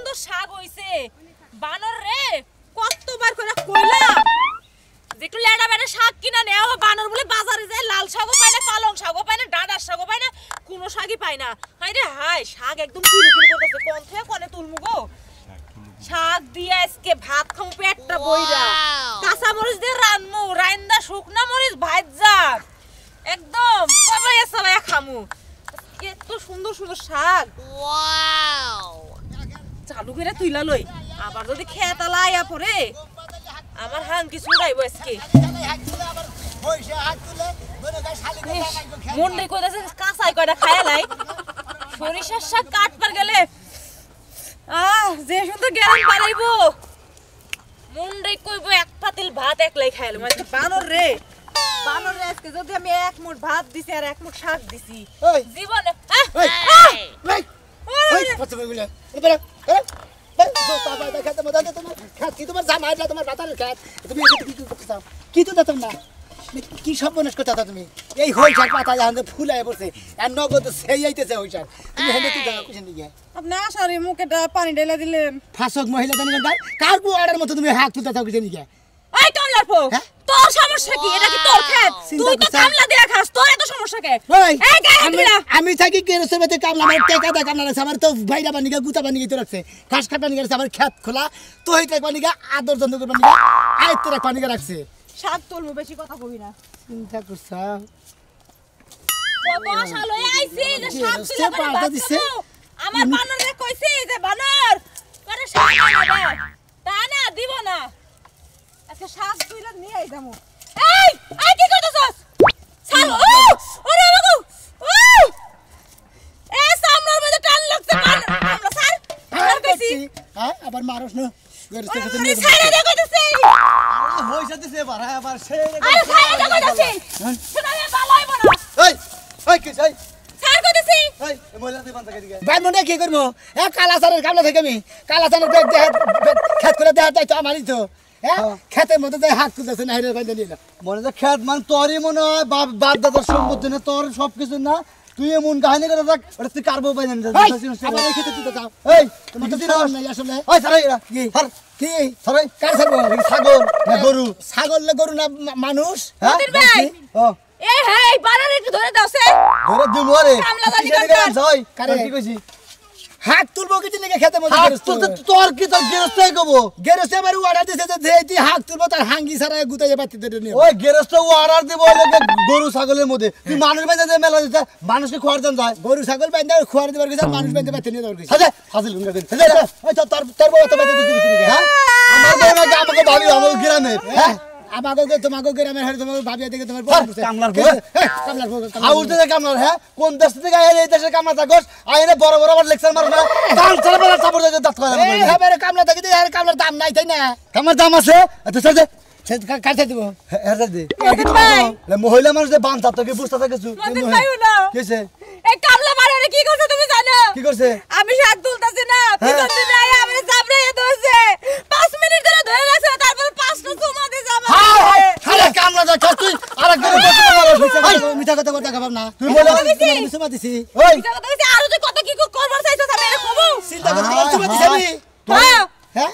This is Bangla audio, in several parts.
সুন্দর শাক হইছে বানর রে কতবার করে কইলাম যে একটু লেডা বেডা শাক কিনা নেও বানর বলে বাজারে যায় লাল শাকও পায় না পালং শাকও পায় না ডাঁড়ার শাকও পায় না কোনো শাকই পায় না হাই রে হাই শাক একদম কিলুকিলু করতেছে কোন থেকে কোনে তুলমু গো শাক দিয়ে আজকে ভাত খামু পেটটা বইরা কাঁচা মরিচ দিয়ে রানমু রাইন্দা শুকনা মরিচ ভাজা একদম সবাই সবাই খামু এত সুন্দর সুন্দর শাক ওয়াও চালু করে তুইলা লই আবার যদি খেতা লাইয়া পড়ে আমার হাং কিছু উড়াইবো আজকে মন্ডে কইতাছে কাঁচাই কয়টা খায়া লাই সরিষার শাক কাটবার গেলে যে সুন্দর গেরাম বাড়াইবো মন্ডে কইবো এক পাতিল ভাত একলাই খাইলাম আজকে বানর রে আজকে যদি আমি এক মুঠ ভাত দিছি আর এক মুঠ শাক দিছি জীবনে কি সব মনে কথা তুমি এই হইছার পাতা যখন ফুলাই পড়ছে আর নগদ সেই আইতেছে হইছার তুমি হেনে তুই দাও কুছেন দিকে আপনি আসারে মুখে পানি ঢেলা দিলেন ফাসক মহিলা জানেন না কার কো অর্ডার মতো তুমি হাত তুলতা কুছেন দিকে এই কামলার পো তোর সমস্যা কি এটা কি তোর খেত তুই তো কামলা দিয়া খাস তোর এত সমস্যা কে এই গায় আমি থাকি কেরসের মধ্যে কামলা আমার টাকা দা কামলা আছে আমার তো ভাইরা বানিগা গুতা বানিগা তো রাখছে ঘাস কাটা নিগা আমার খেত খোলা তো হইতে বানিগা আদর যন্ত্র করে বানিগা আইতে রাখ বানিগা রাখছে শাক তুলমু বেশি কথা কবি না চিন্তা করছা কত আশা লই আইছি যে শাক তুলে পাটা দিছে আমার বানরে কইছি যে বানর করে শাক আনবে তা না দিব না আজকে শাক তুইলা নিয়ে আই যামু এই কি করতেছস ছাড় ওরে বাবু এ সামনের মধ্যে টান লাগছে আমরা স্যার কইছি হ্যাঁ আবার মারছ না গরছে কত নিয়ে ছাইরা দে কইতেছি হইছে দিছে আবার সেই আরে ছাইরা দে কইতেছি শোনা আমি ভালো হইব না এই কি চাই স্যার কইতেছি এই মহিলা তুই বান্দা দিকে ভাই মনে কি করব এ কালাসারের কামলা থেকে আমি কালাসারের ব্যাগ দে খেত করে দে তাই তো আমারই তো খেতের মধ্যে যাই হাত তুলতেছে না হেরে বাইন্দা নিয়ে না মনে যে খেত মান তোরই মনে হয় বাপ দাদার সম্পত্তি না তোর সবকিছু না তুই এমন কাহিনী করে থাক ওটা তুই কারবো পাই না আমার এই খেতে তুলতে যাও এই তোমার তো দিন নাই আসলে ওই সারাই কি কি সারাই কার ছাড়বো ছাগল না গরু ছাগল গরু না মানুষ মতিন ভাই ও এই হেই বানার একটু ধরে দাওছে ধরে দিমু রে কামলা দানি যাই কারে কি কইছি হাত তুলবো কিছু নাকি খেতে মধ্যে তোর কি তোর গেরস্তাই কব গেরস্তে আমার অর্ডার দিছে যে তুই হাত তুলবো তার হাঙ্গি ছাড়া গুতাইয়ে বাতি ধরে নিও ওই গেরস্তা অর্ডার দিব গরু ছাগলের মধ্যে তুই মানুষ বাইন্দা দে মেলা দিতে মানুষকে খোয়ার দেন যায় গরু ছাগল বাইন্দা খোয়ার দিবার কিছু মানুষ বাইন্দা বাতি নিয়ে যাওয়ার কিছু হাজে হাজিল উঙ্গা দেন ওই তো তোর বউ তো বাইতে দিতে কিছু হ্যাঁ আমাকে ভাবি আমার গ্রামে হ্যাঁ আমাকে তোমাকে গ্রামের হারে তোমাকে ভাবিয়া দেখে তোমার কামলার কামলার হাউস থেকে কামলার হ্যাঁ কোন দেশ থেকে এই দেশের কামলা থাকস আইনে বড় বড় আবার লেকচার মারো না কাল চলে বেলা চাপড় দিয়ে দাঁত করে এই হবে কামলা দেখি আর কামলার দাম নাই তাই না কামলার দাম আছে তো চল কাটে দিব হেরে দে মতিন ভাই মহিলা মানুষ যে বান তাতে বুঝতে থাকে কিছু মতিন ভাইও না কিছে এই কামলা বানারে কি করছে তুমি জানো কি করছে আমি শাক তুলতাছি না পিছন দিকে আই আমারে চাপড়ে ধরছে 5 মিনিট ধরে ধরে রাখছে তারপর 5টা চুমা দিছে আমার আরে কামলা যা তুই আরেকজন মিঠা কথা কথা খাবার না তুই বলে সুমা দিছি ওই কথা কইছি আর তুই কত কি করবার চাইছস আমি এটা কবু চিন্তা করতে সুমা দিছি আমি হ্যাঁ হ্যাঁ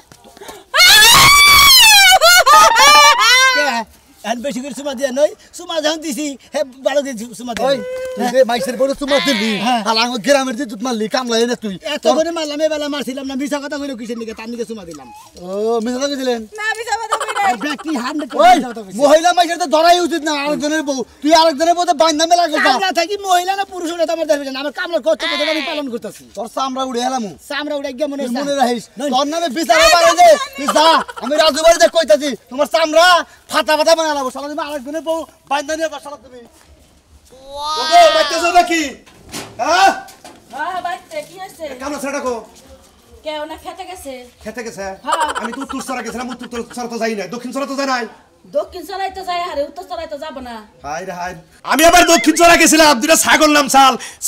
এন বেশি করে সুমা দিয়া নই সুমা যখন দিছি হে ভালো দিন সুমা ওই দিই তুই মাইসের বড় চুমা দিলি আর আমার গ্রামের যে তুই মারলি কামলা এনে তুই এত করে মারলাম এবেলা মারছিলাম না মিছা কথা কইলো কিসের নিকে তার নিকে সুমা দিলাম ও মিছা কথা দিলেন না আমি যাবো তুমি আর ব্যক্তি 100 ওই মহিলা মাইসের তো ধরাই উচিত না আরেকজনের বউ তুই আরেকজনের বউতে বান্ধা মেলা করতা কামলা থাকি মহিলা না পুরুষ হলে তো আমার দেখবে না আমার কামলার কর্তব্য আমি পালন করতেছি তোর চামড়া উড়ে এলাম সামরা উড়ে গিয়ে মনে মনে রাখিস তোর নামে বিচারে পারে যে তুই যা আমি রাজু বাড়িতে কইতাছি তোমার চামড়া ফাটা ফাটা বানালাম সারা তুমি আরেকজনের বউ বান্ধা নিয়ে বসালা তুমি ওগো বাইতেছো নাকি হ্যাঁ হ্যাঁ বাইতে কি আছে কামলা ছেড়া কো কেউ না খেতে গেছে খেতে গেছে হ্যাঁ। আমি তো উত্তর সারা গেছিলাম উত্তর সারা তো যাই না দক্ষিণ সারা তো যাই নাই দক্ষিণ চড়াইতে যায় আরে উত্তর চড়াইতে যাব না হাই রে হাই আমি আবার দক্ষিণ চড়া গেছিলাম দুটা ছাগল নাম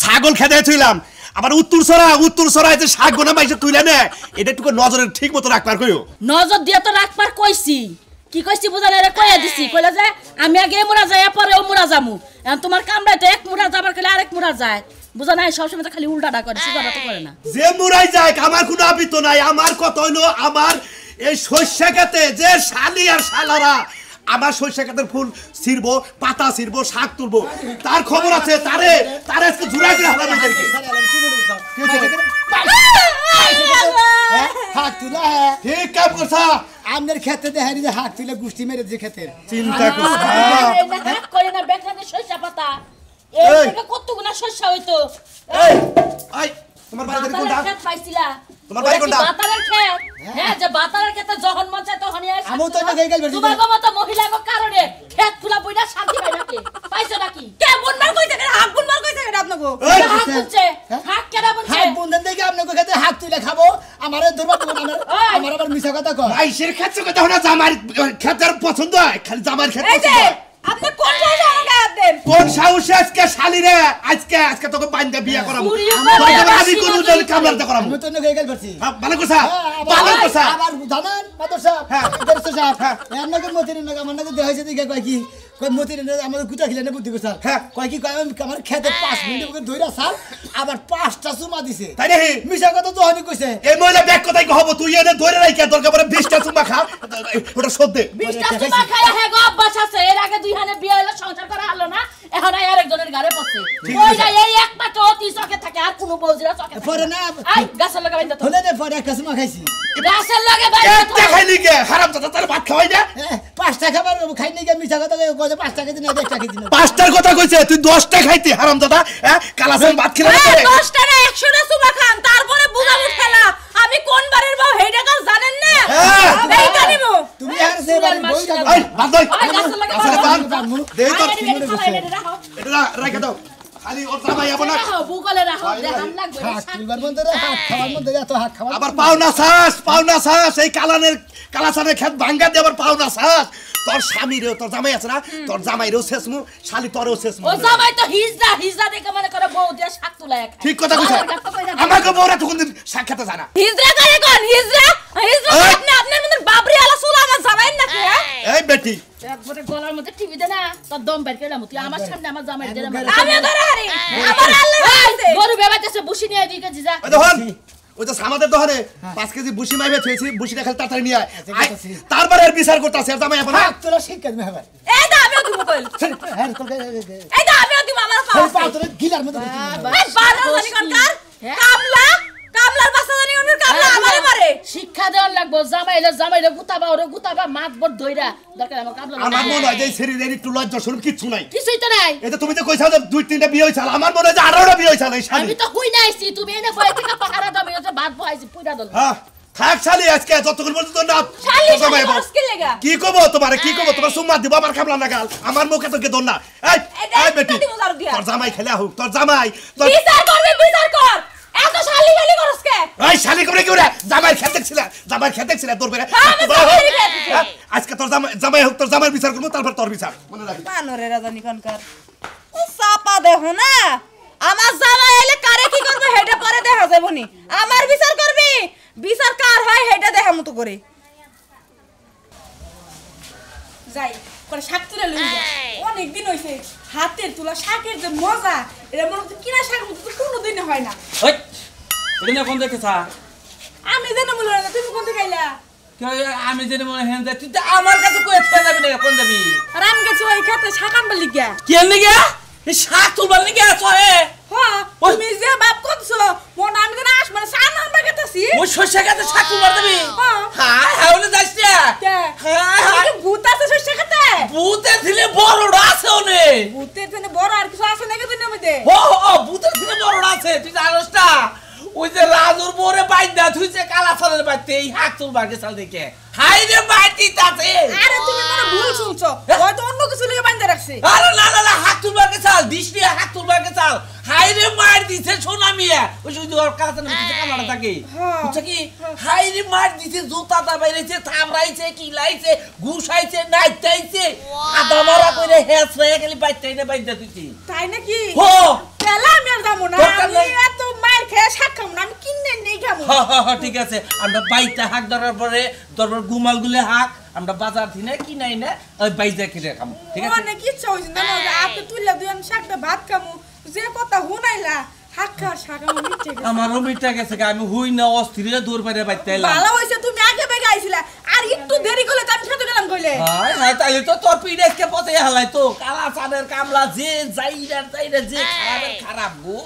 ছাগল খেতে থইলাম আবার উত্তর সরাইতে শাক গোনা মাইছে তুইলা না এটা একটু নজরে ঠিক মতো রাখবার কইও নজর দিয়ে তো রাখবার কইছি কি কইছি বুঝালে রে কইয়া দিছি কইলা যে আমি আগে মুরা যাই পরে ও মুরা যামু এখন তোমার কামড়াই তো এক মুরা যাবার কইলে আরেক মুরা যায় বুঝা নাই সব সময় তো খালি উল্টাটা করে সিধাটা তো করে না যে মুরাই যায় আমার কোনো আপিত নাই আমার কথা হইলো আমার এই সরষে খেতে যে শালি আর শালারা আমার সরষে খেতের ফুল ছিড়বো পাতা ছিড়বো শাক তুলবো তার খবর আছে তারে আজকে জুড়াই করে হারাম এদেরকে হাত তুলা ঠিক কাম করছা আমনের খেতে দেখারি যে হাত তুলে গুষ্টি মেরে যে খেতের চিন্তা করছ করে না বেখানে শস্য পাতা এই। এই থেকে কত গুণা শস্য হইতো এই আই তোমার বাড়ি কোনটা বাতারের ক্ষেত পাইছিলা তোমার বাড়ি কোনটা? বাতারের ক্ষেত হ্যাঁ যে বাতারের ক্ষেতে যখন মন চায় তখনই আসে আমিও তো এটা খেয়ে গেল বেশি। তোমার মতো মহিলাগো কারণে ক্ষেত ফুলা বইনা শান্তি পাই নাকি পাইছো নাকি কে বুনবার কইছে কেন হাক বুনবার কইছে কেন আপনাকে এই, হাত বুনছে হাত কেন বুনছে হাত বন্ধন দেখে আপনাকে খেতে হাত তুলে খাবো আমারে দুর্বা দেবো না আমার আবার মিছা কথা কয় আইসের ক্ষেত্রে কথা হলো জামার ক্ষেতের পছন্দ হয় খালি জামার ক্ষেত এই যে পছন্দ হয়। আপনি কোন জায়গায় আমাকে হাত দেন কোন সাহসে আজকে শালি রে আজকে তোকে বাইন্দা বিয়া করাবো পুরিও তোকে করে আমি কোন জন কামলাতে করাবো আমি তো অন্য খেয়ে গেল পারছি ভালো কথা ভালো কথা আবার জানেন মাদর সাহেব হ্যাঁ। দেড়শো সাহেব আপনাকে মতির নাকি আমার নাকি দেওয়া হয়েছে দিকে কয় কি কয় মতির আমাদের কুটা খিলে না বুদ্ধি করে স্যার হ্যাঁ। কয় কি কয় আমার খেতে 5 মিনিট ওকে ধইরা স্যার আবার 5টা চুমা দিছে তাই রে মিছা কথা তো হনি কইছে এই মহিলা ব্যাগ কোথায় হবো তুই এনে ধরে রাখি দরকার পরে 20টা চুমা খা ওটা শোধ দে বিশটা চুমা খাইয়া হে গো অভ্যাস আছে এর আগে দুই হানে বিয়ে হলো সংসার করা হলো না এখন আর একজনের ঘরে পড়ছে ঠিক ওই আছে। না এই একমাত্র অতি চকে থাকে আর কোনো বউজিরা চকে থাকে পরে না আই গাছের লগে বাইন্দা তো হলে নে পরে একটা চুমা খাইছি গাছের লগে বাইন্দা তো একটা খাইলি গে হারাম দাদা তার ভাত খাওয়াই না 5টা খাবার খাই নাই গিয়ে মিছা কথা কয় 5টা খেতে না 1টা খেতে না পাঁচটার কথা কইছে তুই 10টা খাইতি হারাম দাদা কালাসান ভাত খেলে না এই 10টা না 100টা সুমা খান তারপরে বুঝা উঠে না আমি কোন বাড়ির বউ হেইটা কাজ জানেন না হ্যাঁ। এইটা নিমু তুমি আর সে বাড়ি বই যাবে এই ভাত দই ওই গাছের লগে গাছের বাইন্দা পান। তো। দেই তোর আই, এনে খালাই, এনে রাখো। এটা রেখে দাও খালি ওর জামাই যাবো না রাখো, বুকলে রাখো, দেখান লাগবে রে, হাত শাক তুলবার মধ্যে হাত খাওয়ার মধ্যে এত হাত খাওয়ার আবার পাওনা শ্বাস এই কালাসানের ক্ষেত ভাঙ্গা দিয়ে আবার পাওনা শ্বাস তোর স্বামী রে তোর জামাই আছে না তোর জামাই রেও শেষমু শালি তোরও শেষমু ও জামাই তো হিজড়া দেখে মনে করে বউ দিয়ে শাক তুলায় খায় ঠিক কথা কইছ আমার কাছে কইরা দে। আমাকে বউরা তখন দিন সাক্ষাতে যায় না হিজরা করে কোন হিজরা হিজরা এই। আপনি আপনার মতন বাবরি আলা সুলা আমার জামাইন নাকি হ্যাঁ এই বেটি একবারে গলার মধ্যে টিভি দে না তোর দম বের করে তুই আমার সামনে আমার জামাই দে না আমিও ধরে হারি আমার আল্লাহ আছে গরু বেবাইতেছে বুসি নিয়ে দিকে জিজা ওই দেখুন ওই তো সামাদের দহরে 5 কেজি বুসি মাইবে থইছি বুসিটা খালি তাড়াতাড়ি নিয়ে আয় তারপরে এর বিচার করতেছে আর জামাই এখন হাত তোলা শিক্ষা দিবে হবে এই দা আমিও দিব কইল হ্যাঁ তোকে এই দা আমিও দিব আমার পাও পাও তোরে গিলার মধ্যে এই বারো জানি কোন কার কামলার বাসা জানি ওর কামলা আমারে মারে শিক্ষা দেওয়ার লাগবো জামাইলে গুতাবা মাত বড় দইরা দরকার আমার কাবলা আমার মনে হয় যে শরীরের একটু লজ্জা স্বরূপ কিচ্ছু নাই কিছুই তো নাই এটা তুমি যে কইছো যে 2-3টা বিয়ে হইছাল আমার মনে হয় যে 18টা বিয়ে হইছাল এই শালি আমি তো হই নাইছি তুমি এনে বই থেকে পাহারা দাও আমি তো ভাত বহাইছি পুরা দল হ্যাঁ থাক শালি আজকে যতক্ষণ পর্যন্ত না শালি তোর জামাই শালি বল। মুশকিল লাগা কি কব তোমারে কি কব তোমার সুম্মা দিব আমার কামলা না গাল আমার মুখে তো কে দন না এই এই দেখ, এই বেটি কাটি মুজার দিয়া। তোর জামাই খেলা হোক তোর জামাই তোর বিচার করবে বিচার কর এত শালি গালি করস কে এই শালি করে কি ওরে জামাই খেতে ছিল তোর বেরে হ্যাঁ, আমি জামাইয়েরই খেতে ছিল। আজকে তোর জামাই হোক তোর জামাই বিচার করব তারপর তোর বিচার মনে রাখিস বানরে রাজানি কোনকার ও চাপা দেখো না আমার জামাই এলে কারে কি করবে হেটা পরে দেখা যাবে নি আমার বিচার করবি বিচার কার হয় হেটা দেখা মতো করে যাই করে শাক তুলে লই যা অনেক দিন হইছে হাতের তোলা শাকের যে মজা এটা মনে হচ্ছে কিনা শাক মতো কোনোদিন হয় না ওই এটা কোন দেখেছা আমি জানো মনে হয় না তুমি কোন থেকে আইলা আমি জেনে মনে হেন যাই তুই তো আমার কাছে কই খেয়ে যাবি না কোন যাবি আর আমি গেছি ওই খেতে শাক আনবার লিগা কেন নিগে এই শাক তুলবার নিগে আছো হে হ্যাঁ তুমি যে বাপ করছো মনে আমি যেন আসমানে শাক আনবার গেতাছি ওই শস্য গাছে শাক তুলবার দিবি হ্যাঁ। হ্যাঁ হ্যাঁ ওলে যাইস না কে হ্যাঁ হ্যাঁ ভূত আছে শস্য খেতে ভূতে ছিলে বড়টা আছে ওনে ভূতের জন্য বড় আর কিছু আছে নাকি দুনিয়ার মধ্যে ও ভূতে ছিলে বড়টা আছে তুই জানোস না ওই যে রাজুর মোরে বাইন্দা তুই যে কালা ফলের বাইতে এই শাক তুলবার গেছাল দেখে হাই রে বাইতি তাতে আরে তুমি মনে ভুল শুনছো হয়তো অন্য কিছু লিগে বাঁধা রাখছে আরে না না না হাত তুলবার গেছাল দিস নিয়ে হাত তুলবার গেছাল হাই রে মার দিছে সোনা মিয়া ওই যে ওর কাছে না কিছু কামাটা থাকে বুঝছ কি হাই রে মার দিছে জুতাটা বাইরেছে থামরাইছে কিলাইছে ঘুষাইছে নাইতাইছে আদা মারা কইরে হেসরে খালি বাইতাই না বাইদা তুই তাই নাকি হো তাহলে আমি আর যাবো না দরকার নাই। আমি এত মায়ের খেয়ে শাক খাবো না আমি কিনে নেই খাবো ঠিক আছে আমরা বাইতে হাক ধরার পরে দরবার গুমাল গুলে হাক আমরা বাজার থেকে কি নাই না ওই বাইজা কিনে খাবো ঠিক আছে অনেক ইচ্ছা হইছে না আপনি তুইলা দুই আমি শাকটা ভাত খামু যে কথা হুনাইলা হাক্কা শাকা মিটে গেছে আমারও মিটা গেছে আমি হুই না অস্থিরে দৌড় পারে বাইতে এলাম ভালো হইছে তুমি আগে বেগে আইছিলা আর একটু দেরি করলে তো আমি খেতে গেলাম কইলে হাই হাই তাইলে তো তোর পিড়েকে পথে হালাই তো কালা চাঁদের কামলা যে যাইরা যে খারাপ গো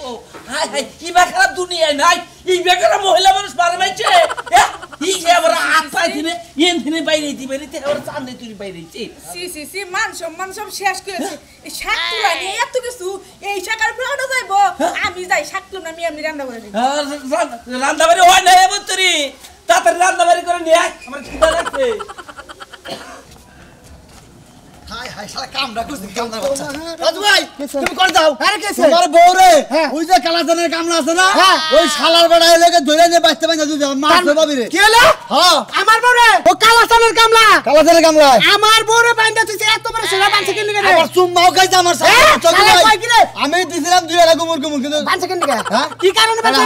হাই হাই কিবা খারাপ দুনিয়ায় নাই এই বেকার মহিলা মানুষ পারে মাইছে এই যে আমরা হাত পাই দিনে ইন দিনে বাইরেতে আমরা চাঁদে তুই বাইরেছি সি মান সম্মান সব শেষ করেছে এই শাক তুলা নিয়ে এত কিছু এই শাকার প্রাণ যাইবো আমি যাই শাক তুলা আমি এমনি রান্না করে দিই রান্নাবাড়ি হয় না এবার তোরি তাড়াতাড়ি রান্নাবাড়ি করে নিয়ে আয় আমার খিদা লাগছে হাই হাই শালা কামড়া কুছ কামড়া বাচ্চা রাজু ভাই তুমি কর দাও আরে কেছে তোমার বউ রে হ্যাঁ। ওই যে কালাজানের কামলা আছে না হ্যাঁ। ওই শালার বেড়া এলাকে ধরে নিয়ে বাঁচতে পারে না মাছ পাবি রে কি হলো হ্যাঁ আমার বউরে ও কালাসানের কামলা কালাজানের কামলা আমার বউরে বাইন্দা তুই এত বড় সেবা বানছে কেন লাগে আবার চুম্মাও খাইছে আমার সাথে হ্যাঁ, চকি শালা ভাই কয় কি রে? আমি দিছিলাম দুই এলা গুমুর কিন্তু বানছে কেন লাগে হ্যাঁ? কি কারণে বানছে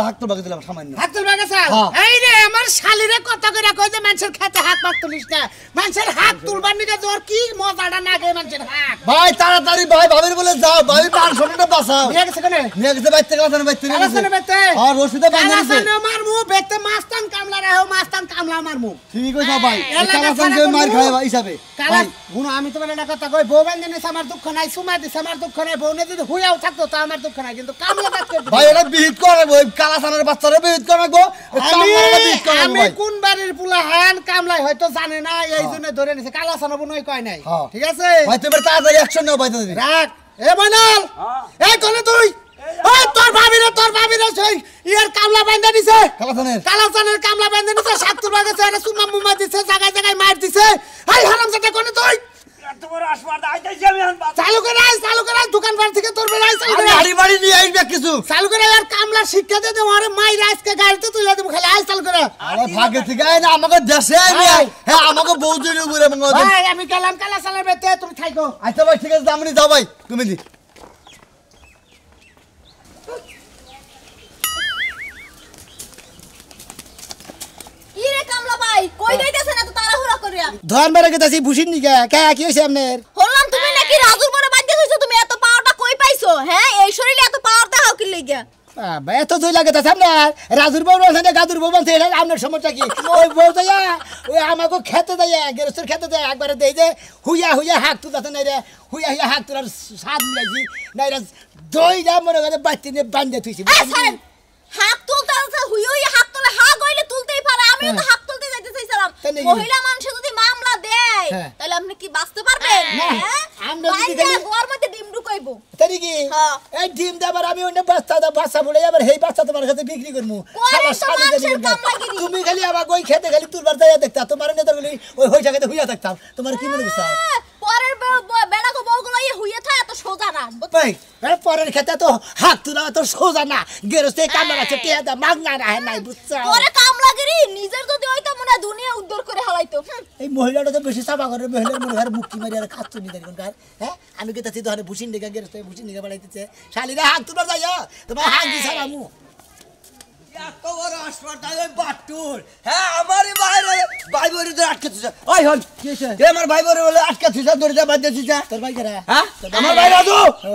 হাত তো বাকি দিলাম সামান্য হাত তুলবা গেছে হ্যাঁ। এই রে আমার শালিরে কথা কইরা কই যে মানুষের খেতে হাত মার তুলিস না মানুষের হাত তুলবার নিকে তোর কি মজাটা নাগে মানুষের হাত ভাই তাড়াতাড়ি ভাই ভাবির বলে যাও ভাবি মান সম্মানটা বাঁচাও নিয়ে গেছে কেন নিয়ে গেছে বাইতে কালাজানের বাইতে নিয়ে গেছে কালাসানে বেতে আর রশিদে বাঁধা দিছে কালাসানে মারমু বেতে মাস্তান কামলা রাহো মাস্তান কামলা মারমু ঠিক কইছো ভাই এলাকা কালাজান ছাড়া যে মার কোনো- খায় হিসাবে কালা ভাই গুনো আমি তোমার একটা কথা কই বউ বান্ধনে আমার দুঃখ নাই সুমা দিছে আমার দুঃখ নাই বউ নে যদি হুইয়াও থাকতো তা আমার দুঃখ নাই কিন্তু কামলা কাজ করতে ভাই এটা বিহিত করে ওই কালাজানের বাচ্চারা বিহিত করে গো কামলাটা বিহিত করে আমি ভাই কোন বাড়ির পুলা হান কামলাই হয়তো জানে না এই জন্য ধরে নিছে কালা সানা বুনই কয় নাই হ্যাঁ। ঠিক আছে ভাই তুমি তাড়াতাড়ি অ্যাকশন নাও ভাই তাড়াতাড়ি রাখ এ মইনাল এই কোনে তুই ওই তোর ভাবিরে সেই ইয়ার কামলা বান্ধা দিছে কালাজানের কালাসানের কামলা বান্ধা দিছে সাত তুলবা গেছে আরে সুমা মুমা দিছে জায়গায় জায়গায় মার দিছে এই হারামজাদা কোনে তুই চালু করে আয়, দোকান বার থেকে তোর বেড়াই চালু করে আয়। গাড়ি বাড়ি নিয়ে আইবে কিছু চালু করে আর কামলা শিক্ষা দিয়ে দেবো আরে মাইরা আজকে গাড়িতে তুলে দেবো খালি আয় চালু করে আরে ভাগে থেকে আয় না আমাকে দেশে আইবে ভাই। হ্যাঁ আমাকে বউ জুড়ে ঘুরে মঙ্গল ভাই আমি গেলাম কালা সালের বেতে তুমি থাইকো আচ্ছা ভাই ঠিক আছে দামনি যাও ভাই তুমি দি ইরে কামলা ভাই কই যাইতেছেন এত তাড়াহুড়া করিয়া ধন বেড়ে গেছি বুঝিন নি কে কি হয়েছে আপনার বললাম তুমি নাকি রাজুর পরে বাদ দিয়েছো তুমি এত পাওয়ারটা কই পাইছো হ্যাঁ এই শরীরে এত পাওয়ার দেখাও কি লাগা এত দুই লাগে তা আপনার রাজুর বউ বলছে গাদুর বউ বলছে এটা আপনার সমস্যা কি ওই বউ যাইয়া ওই আমাকে খেতে দেয় গেরস্তের খেতে দেয় একবারে দেয় যে হুইয়া হাক তুলাতে নাই রে হুইয়া হাক তুলার স্বাদ মিলাইছি নাই রে দই যা মনে করে বাচ্চি নিয়ে বান্ধে থুইছি হাত তুলতে আছে হুই হাত তুলে হাত গইলে তুলতেই পারে আমিও তো হাত তুলতে যাইতে চাইছিলাম তাই নাকি? মহিলা মানুষ যদি মামলা দেয় হ্যাঁ। তাহলে আপনি কি বাঁচতে পারবেন না, হ্যাঁ আমরা যদি বাইরে খালি- গোয়ার মধ্যে ডিম ঢুকাইবো তাই কি হ্যাঁ। এই ডিম দেবার আমি অন্য বাচ্চা বলে আবার এই বাচ্চা তোমার কাছে বিক্রি করবো করে তো মানুষের কামলাগিরি। তুমি খালি আমাকে ওই খেতে খালি তুলবার যাইয়া দেখতা তোমার নেতা বলি ওই হইসা খেতে হুইয়া থাকতাম তোমার কি মনে করছো পরের বেড়াকো বউগুলো ইয়ে হুইয়ে থাকে এত সোজা না ভাই পরের খেতে তো হাত তুলা তো সোজা না গেরস্তে কামলা আছে টিয়া দা মাগনা রাহে নাই বুঝছো পরে কামলাগিরি নিজের যদি হইতো মনে হয় দুনিয়া উদ্ধার করে হালাইতো এই মহিলাটা তো বেশি চাপা করে মহিলার মনে হয় মুক্তি মারি আর খাচ্ছ নি দেখুন হ্যাঁ আমি কে তাছি ধরে ভুসিন ডেকে গেরস্তে ভুসিন ডেকে বাড়াইতেছে শালিরা হাত তুলা যাইয়া তোমার হাত দিছা আমু এত বড় হাসপাতাল ওই বাটুর হ্যাঁ আমারই বাইরে ভাই বরে ধরে আটকে দিছে ওই হন কি হইছে এ আমার ভাই বরে বলে আটকে দিছে ধরে যা বাদ দিছে তোর ভাই কেরা হ্যাঁ আমার ভাই রাজু ও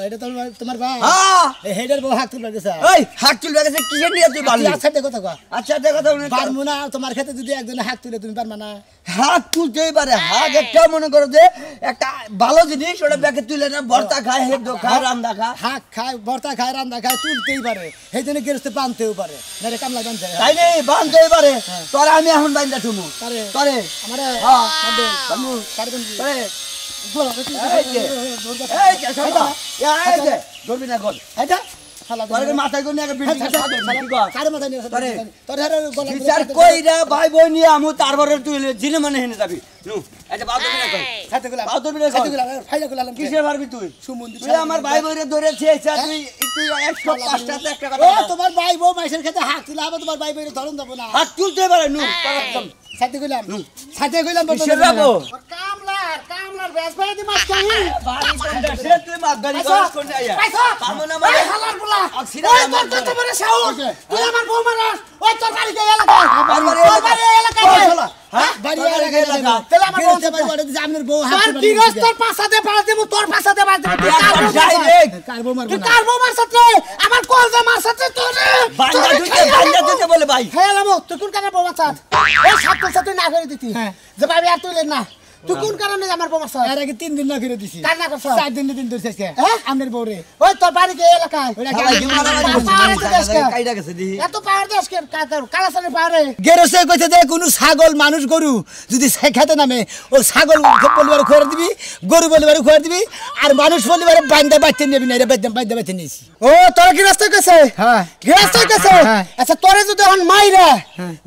এটা তোমার ভাই হ্যাঁ এই হেডের বউ হাত তুলবার গেছে ওই হাত তুলবে গেছে কিসের নিয়ে তুই বাড়লি আচ্ছা দেখো তো আচ্ছা দেখো তো উনি পারবো না তোমার ক্ষেত্রে যদি একজনে হাত তুলে তুমি পারবা না হাত তুলতেই পারে হাত একটা মনে করো যে একটা ভালো জিনিস ওটা ব্যাগে তুলে না ভর্তা খায় হেদ্দ খায় রান্দা খায় হাক খায় ভর্তা খায় রান্না খায় তুলতেই পারে সেই জন্য গেরস্তে বানতেও পারে না রে কামলা বানতে তাই নেই বানতেই পারে তোরা আমি এখন বাইন্দা থুমু তারে তোরে আমারে হ্যাঁ বান্দে বানু কারে কোন তোরে বলো এই যে এই যে শোনো এই যে ধরবি না গল এটা শালা তোর মাথায় কোন একটা বিল্ডিং আছে কি কর কারে মাথা নিয়ে তোরে। তোর হারে গলা বিচার কইরা ভাই বই নিয়ে আমু তারপরে তুই জিনে মানে হেনে যাবি নু আচ্ছা বাদ দিবি না কই সাথে গুলা বাদ দিবি না কই সাথে গুলা ফাইলা গুলা কিসে পারবি তুই সুমন্দি তুই আমার ভাই বইরে ধরেছে আচ্ছা তুই তুই 105 টাকা একটা ও কথা তোমার ভাই বউ মাইসের ক্ষেত্রে হাত তুলে আবার তোমার ভাই বইরে ধরন দেবো না হাত তুলতে পারে নু তোর একদম সাথে গেলাম কিসে যাবো কামলার ব্যাস করে দি মাছ খাই বাড়ি কোনটা সে তুই মাছ গাড়ি করিস কোন আইয়া পামো না মানে হালার পোলা অক্সিজেন ওই আমার তোর তো বড় সাহস তুই আমার বউ মারাস ওই তোর বাড়ি গে এলাকা আমার বাড়ি তোর বাড়ি এলাকা ওই শালা, হ্যাঁ বাড়ি তোর এলাকা বলতে পারি ওটা যে আপনার বউ হাত তোর গৃহস্থর পাছাতে পাছ দেব তোর পাছাতে পাছ দেব কার বউ মারবো না কার বউ মার সাথে আমার কলজা মার সাথে তোরে বান্দা দিতে বলে ভাই হ্যাঁ লামো তুই কোন কারণে বউ মারছ ওই সাতটা সাথে না করে দিতি যে ভাবি আর তুই না তুই কোন কারণে আমার বউ মারছ এর আগে 3 দিন না করে দিছি কার না করছ 4 দিন ধরছে আজকে আপনার বউ রে ওই তোর বাড়ি কে এলাকায় কাইডা গেছে দি এত পাওয়ার দেশ কে কালা সালে পারে গেরসে কইতে যে কোন ছাগল মানুষ গরু যদি খেতে নামে ও ছাগল পরিবার খোয়ার দিবি গরু পরিবার খোয়ার দিবি আর মানুষ পরিবার বান্দা বাচ্চা নেবি না রে বান্দা বাচ্চা নিয়েছি ও তোর কি রাস্তা কইছে হ্যাঁ গৃহস্থ কইছে হ্যাঁ। আচ্ছা তোরে যদি এখন মাইরা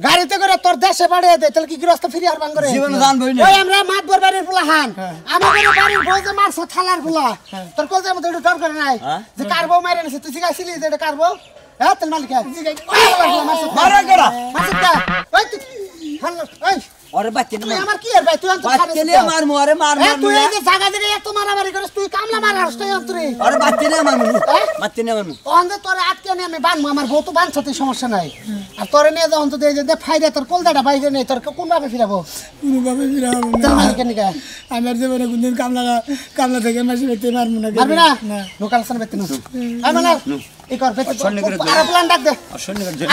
গাড়িতে করে তোর দেশে পাঠিয়ে দে তাহলে কি গৃহস্থ ফিরে আর বান করে জীবন জানবই না ওই আমরা মাতবর বাড়ির পোলা হান আমাদের বাড়ির বউ যে মারছ থালার পোলা তোর কলজের মধ্যে একটু ডর করে নাই যে কার বউ মাইরা নিছে তুই শিখাইছিলি যে এটা কার বউ হ্যাঁ তোর মালিক মারা গড়া ওই তুই ওই ওরে বাচ্চা তুই আমার কি আর ভাই তুই অন্তর বাচ্চা নিয়ে মারমু আরে মার এ তুই এই যে জায়গা থেকে এত মারামারি করিস তুই কামলা মারাস তুই অন্তরে আরে বাচ্চা নিয়ে মারমু বাচ্চা নিয়ে মারমু অন্ধে তোরে আটকে নিয়ে আমি বানবো আমার বউ তো বানছতে সমস্যা নাই আর তোরে নিয়ে যা অন্তত এই যে ফাইদা তোর কলদাটা বাইরে নেই তোর কোন ভাবে ফিরাবো কোনোভাবে ফিরাবো তোর মালিকের নিকা আমার জীবনে কোনদিন কামলা থেকে মাসি বেতে মারবো না মারবি না লোকাল সান বেতে না আই মানে এই কর বেতে আর প্ল্যান ডাক দে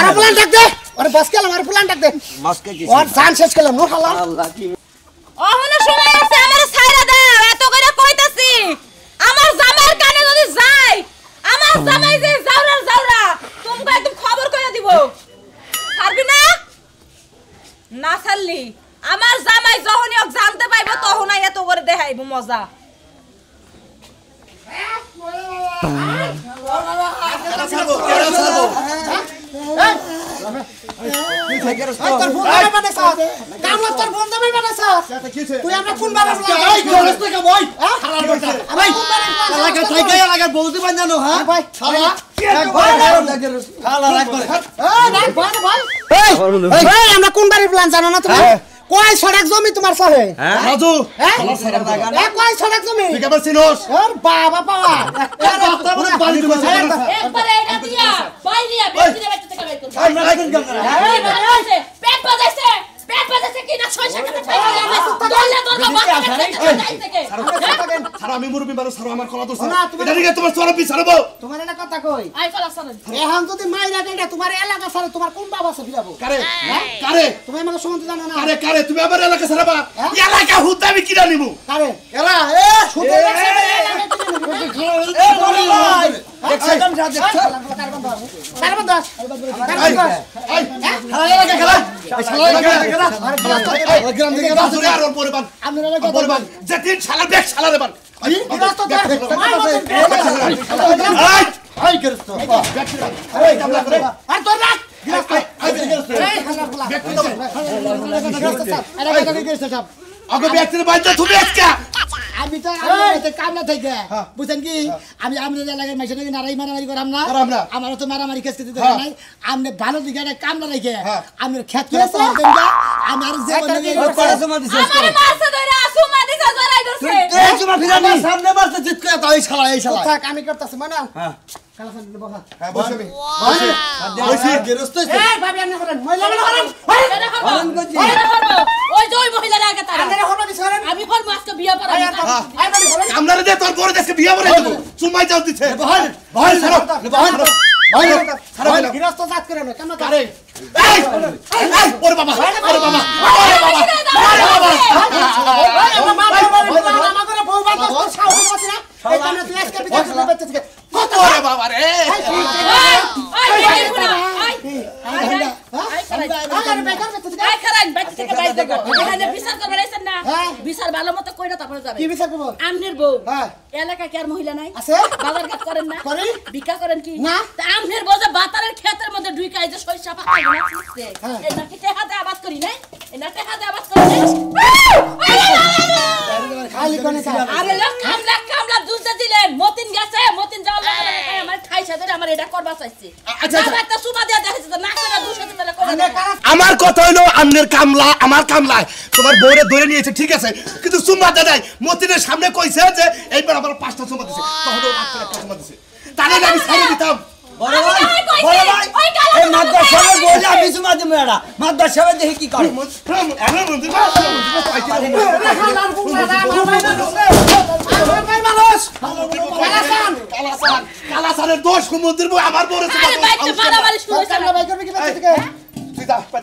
আর প্ল্যান ডাক দে আরে বস কেলাম আর প্ল্যান ডাক দে মাসকে কি ওর জান শেষ করলাম নো খালা আল্লাহ কি অহনো সময় আছে আমারে ছাইরা দাও এত কইরা কইতাছি আমার জামাইয়ের কানে যদি যায় আমার জামাই যে জাউরা তুমি একদম খবর কইরা দিব পারবি না না ছাড়লি আমার জামাই যখনই ওক জানতে পাইবো তখনই এত করে দেখাইবো মজা তোর ফোন দামে বানাইছ কামলা তোর ফোন দামে বানাইছ তুই আমরা কোন বারে এই গরস্ত কে বই হালার বইছে ভাই এলাকা থেকে এলাকার বউদি বানানো হ্যাঁ ভাই শালা একবার শালা একবার এই ভাই ভাই এই আমরা কোন বাড়ির প্ল্যান জানো না তুমি কয় ছড়াক জমি তোমার সাথে রাজু এ কয় ছড়াক জমি তুই কেমন চিনোস ওর বাবা বাবা তারপরে বাড়ি তুমি একবারে এটা দিয়া বাইরিয়া বেশি রে বাচ্চা থেকে বাইর করব আমরা রাখেন কেন পেট বাজাইছে কি না 6 টাকা খাইয়া দলে দলে বাচ্চা থেকে সারা আমি মুরবি মানুষ সারা আমার কলা দোষ না, তুমি- এটা নিয়ে তোমার চরম বিচারবো তোমার একটা কথা কই আই কলা সারেন এখন যদি মাইরা দেটা তোমার এলাকা সারে তোমার কোন বাবা আছে ফিরাবো কারে কারে তুমি আমাকে সম্বন্ধে জানো না কারে কারে তুমি আমার এলাকা ছাড়াবা এলাকা হুদ আমি কিনা নিবো কারে এলা এ শুধু দেখছাম যা দেখছ কারবন দাস এই এই খেলা এলাকা খেলা এই শালা এলাকা খেলা ওই গ্রাম থেকে রাজু আর ওর পরিবার আপনারা কথা পরিবার যে তিন শালা দেখ শালা রে বান বিরাস্ত দাস এই গরস্ত এই কামলা করে আর তোর রাখ বিরাস্ত এই হাজার বলা আগে ব্যক্তির বাইরে তুমি আজকে আমি তো কামলা থেকে বুঝছেন কি আমি আমাদের এলাকার মাইসে নাকি নারাই মারামারি করাম না করাম না। আমারও তো মারামারি কেস দিতে নাই আপনি ভালো দিকে একটা কামলা রেখে হ্যাঁ। আমি খেত করে পাওয়া দেন না আমি আর যে কড়া জমা দিছিস আমারে মারছে ধরে আসুমা দিছে জড়াই ধরছে এই জমা ফিরানি সামনে মারতে জিত করে তাই শালা এই শালা থাক আমি করতেছি মানা হ্যাঁ কালাসান বহা হ্যাঁ বসবি বসি গেরস্ত এই ভাবি আপনি করেন মহিলা বলে করেন হরন করছি ওই যে ওই মহিলার আগে তারা আপনারা হলো দিছেন আমি হর আজকে বিয়া করা আই বলি হলো আমরা দে তোর বড় দেশকে বিয়ে করে দেব চুমাই যাও দিছে বহাল বহাল ছাড়ো বহাল ছাড়ো ভাই গৃহস্থ জাত করে না কেন আরে এই এই ওরে বাবা ওরে বাবা ওরে বাবা আমাদের বউ বাদ সাহস আছে না এই কারণে তুই আজকে বিদায় করে বেঁচে কত ওরে বাবা রে বিচার ভালো মতো কইরা তারপরে যাবে কি বিচার করব আমনের বউ হ্যাঁ এলাকা কি আর মহিলা নাই আছে বাজার ঘাট করেন না করি ভিক্ষা করেন কি না। তা আমনের বউ যে বাতারের ক্ষেতের মধ্যে ঢুকাই যে সরিষা পাতা গুলো ছিঁড়ছে হ্যাঁ। এই নাকি টেহাতে আবাদ করি নাই এই না টেহাতে আবাদ করি নাই খালি কোনে কা আরে লোক কামলা দুধ দিলেন মতিন গেছে মতিন যাওয়ার লাগে আমার খাইছে ধরে আমার এটা করবা চাইছে আচ্ছা। আমার একটা সুমা দিয়া দেখাইছে তো না করে 200 টাকা করে আমার কথা হইলো আমনের কামলা আমার কামলা তোমার বউরে ধরে নিয়েছে ঠিক আছে কিন্তু সুম্মা দাদাই মতিনের সামনে কইছে যে এইবার আমার 5টা সুম্মা দিছে তখন ও মাত্র একটা সুম্মা দিছে তাহলে আমি ছাড়ে দিতাম বড় ভাই এই মাদ্রাসার বলে আমি জমা দেব এটা মাদ্রাস সাহেব দেখি কি করে কালাসানের দোষ মন্দির আমার বড় আরে বাইতে মারামারি শুরু হইছে কামলা ভাই করবে কি বেঁচে থেকে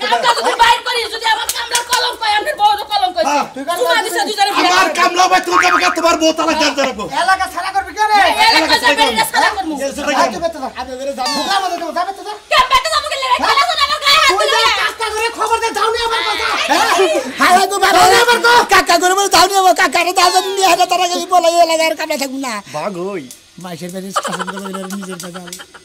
কামলা যদি বাইর করি যদি আমার কামলার কলঙ্ক হয় আমার বউর কলঙ্ক হইছে তোমার দিছে দুজনে আমার কামলা ভাই তুমি কাম করতে পারবো তাহলে জানতে রাখবো এলাকা ছাড়া করবে কি রে এলাকা যাবে না সারা করমু আজকে বেঁচে থাক আমি বেরে যাব যাবে তো যাবে তো কে বেটা আমাকে লেরে খেলা শোনা আমার গায়ে হাত তুই দিলে কাকা করে খবর দে দাও নি আমার কথা হাই গো বাবা আমার কো কাকা করে বলে দাও নি আমার কাকারে দাও নি এটা তারা গলি বলাই এলাকার কামলা থাকুম না ভাগ হই মাইশের বেরে শাসন করে নিজের কাছে